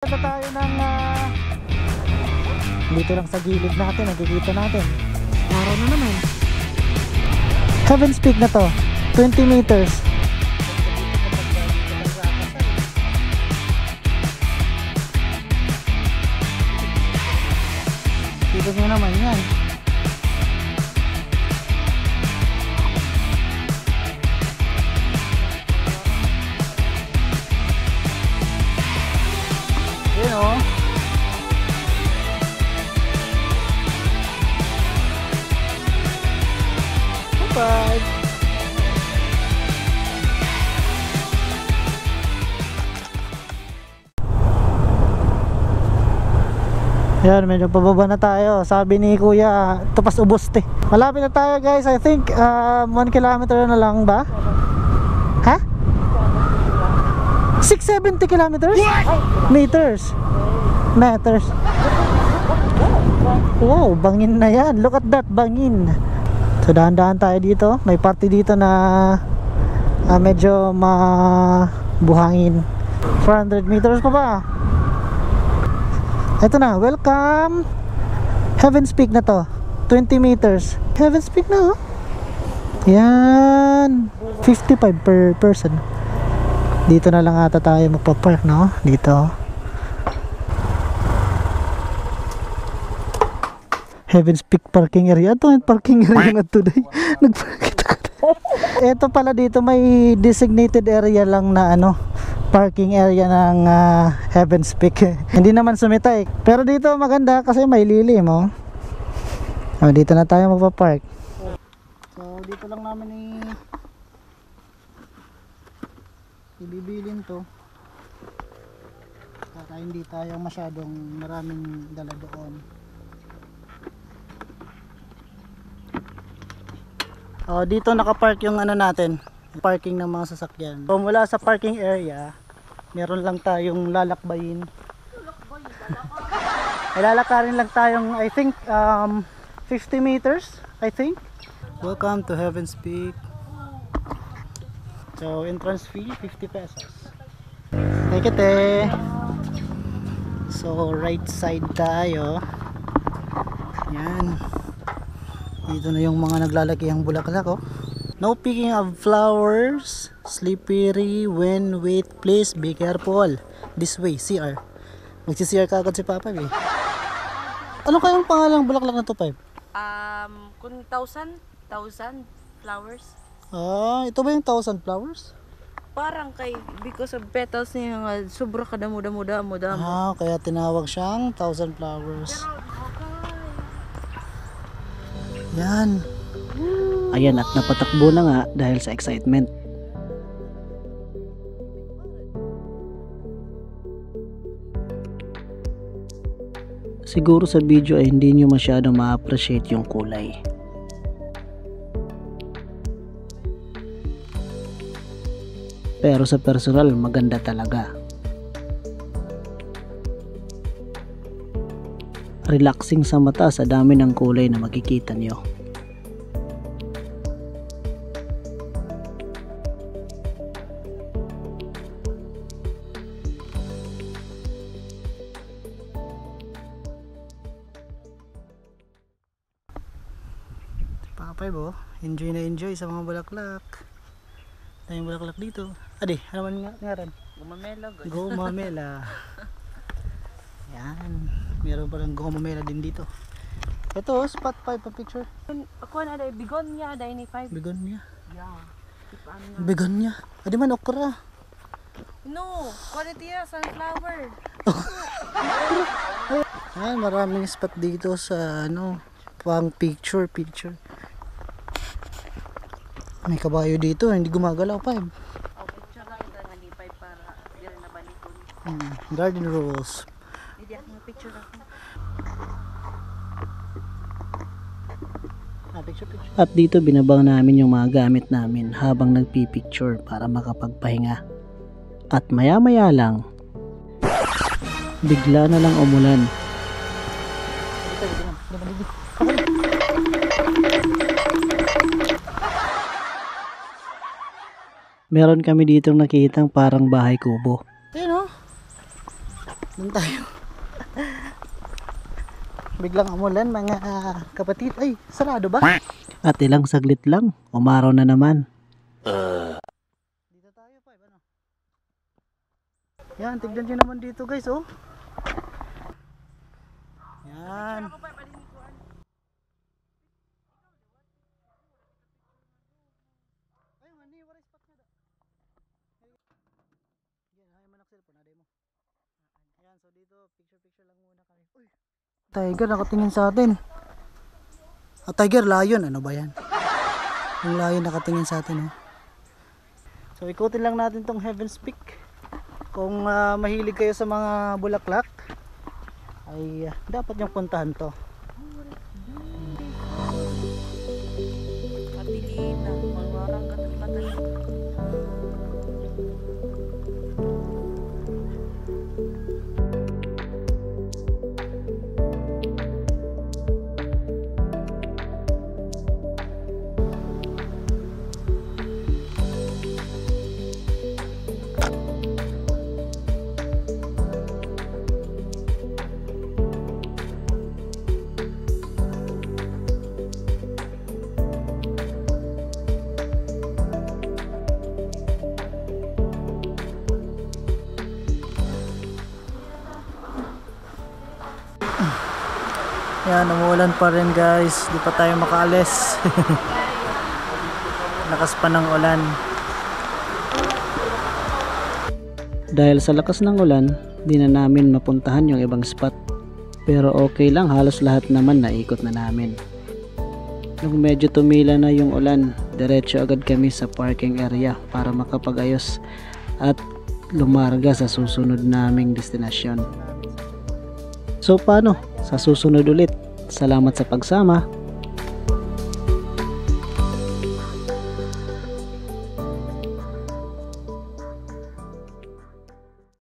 Ito tayo ng dito lang sa gilid natin, nakikita natin. Araw na naman. Heaven's Peak na to, 20 meters. Dito nyo naman yan. Yun o. Bye. Yan, medyo pababa na tayo. Sabi ni Kuya, tapas ubuste. Malapit na tayo guys. I think 1 kilometer na lang ba? Ha? 670 kilometers? Meters. Meters. Wow, bangin na yan. Look at that, bangin. So dahan-dahan tayo dito. May party dito na medyo mabuhangin. 400 meters pa ba? Ito na, welcome. Heaven's Peak na to, 20 meters. Heaven's Peak na oh. Yan, 55 per person. Dito na lang ata tayo magpa-park, no? Dito. Heaven's Peak parking area. Ito yung parking area nga today. Ito pala dito may designated area lang na ano, parking area ng Heaven's Peak. Hindi naman sumitay. Pero dito maganda kasi may lilim oh. Dito na tayo magpa-park. So dito lang namin ibibilin to. Para hindi tayo masyadong maraming dala doon. Dito nakapark yung ano natin, parking ng mga sasakyan. So mula sa parking area, meron lang tayong lalakbayin. Lalakarin lang tayong I think 50 meters, I think. Welcome to Heaven's Peak. So entrance fee 50 pesos. Take it eh. So right side tayo. Yan. Dito na yung mga naglalaki ang bulaklak oh. No picking of flowers. Slippery when wait, please be careful. This way, CR. Magsi-CR ka agad si Papa eh. Ano kayang pangalang bulaklak na to, Pipe? Kung 1,000 flowers. Ito ba yung 1,000 flowers? Parang kay, because of petals niya nga, sobra kadamo-damo. Kaya tinawag siyang 1,000 flowers. Yan. Ayan, at napatakbo na nga dahil sa excitement. Siguro sa video ay hindi nyo masyadong ma-appreciate yung kulay. Pero sa personal, maganda talaga. Relaxing sa mata sa dami ng kulay na makikita nyo. Papay bo, enjoy na enjoy sa mga bulaklak. Tayong bulaklak dito. Adi, ano man nga ran? Gumamela. Gumamela. Yan. Meron pa lang gumamela din dito. Ito, spot 5 pa picture. Ako na dahil bigonya, dahil ni 5. Begonia. Yeah. Begonia. Adi man okra. No, quality na, sunflower. Ay, maraming spot dito sa ano, pang picture. May kabayo dito, hindi gumagalaw pa. Picture lang ito na ni 5 para di rin nabalikon. Garden rules. Hindi ako picture ako. Picture. At dito binabang namin yung mga gamit namin habang nagpipicture para makapagpahinga. At maya-maya lang, bigla na lang umulan. Meron kami ditong nakitang parang bahay kubo. Ayun oh. Doon tayo. Biglang umulan mga kapatid. Ay, sarado ba? At ilang saglit lang, umaraw na naman. Dito tayo pa, ano? Yan, tignan nyo naman dito guys, oh. Yan. Ay, mani, waray spot nga da. Yan, hay manak cellphone, aday mo. Ayan, so dito, picture lang muna kami. Uy, tiger, nakatingin sa atin. Ah, tiger, lion, ano ba yan? Yung lion nakatingin sa atin, oh. So ikutin lang natin tong Heaven's Peak. Kung mahilig kayo sa mga bulaklak, ay dapat niyong puntahan to. Madilim na, malwarang ka ng mata. Yan, umuulan pa rin guys. Di pa tayo makaalis. Lakas pa ng ulan. Dahil sa lakas ng ulan, di na namin mapuntahan yung ibang spot. Pero okay lang, halos lahat naman naikot na namin. Nung medyo tumila na yung ulan, diretso agad kami sa parking area para makapag-ayos at lumarga sa susunod naming destinasyon. So paano? Sa susunod ulit. Salamat sa pagsama.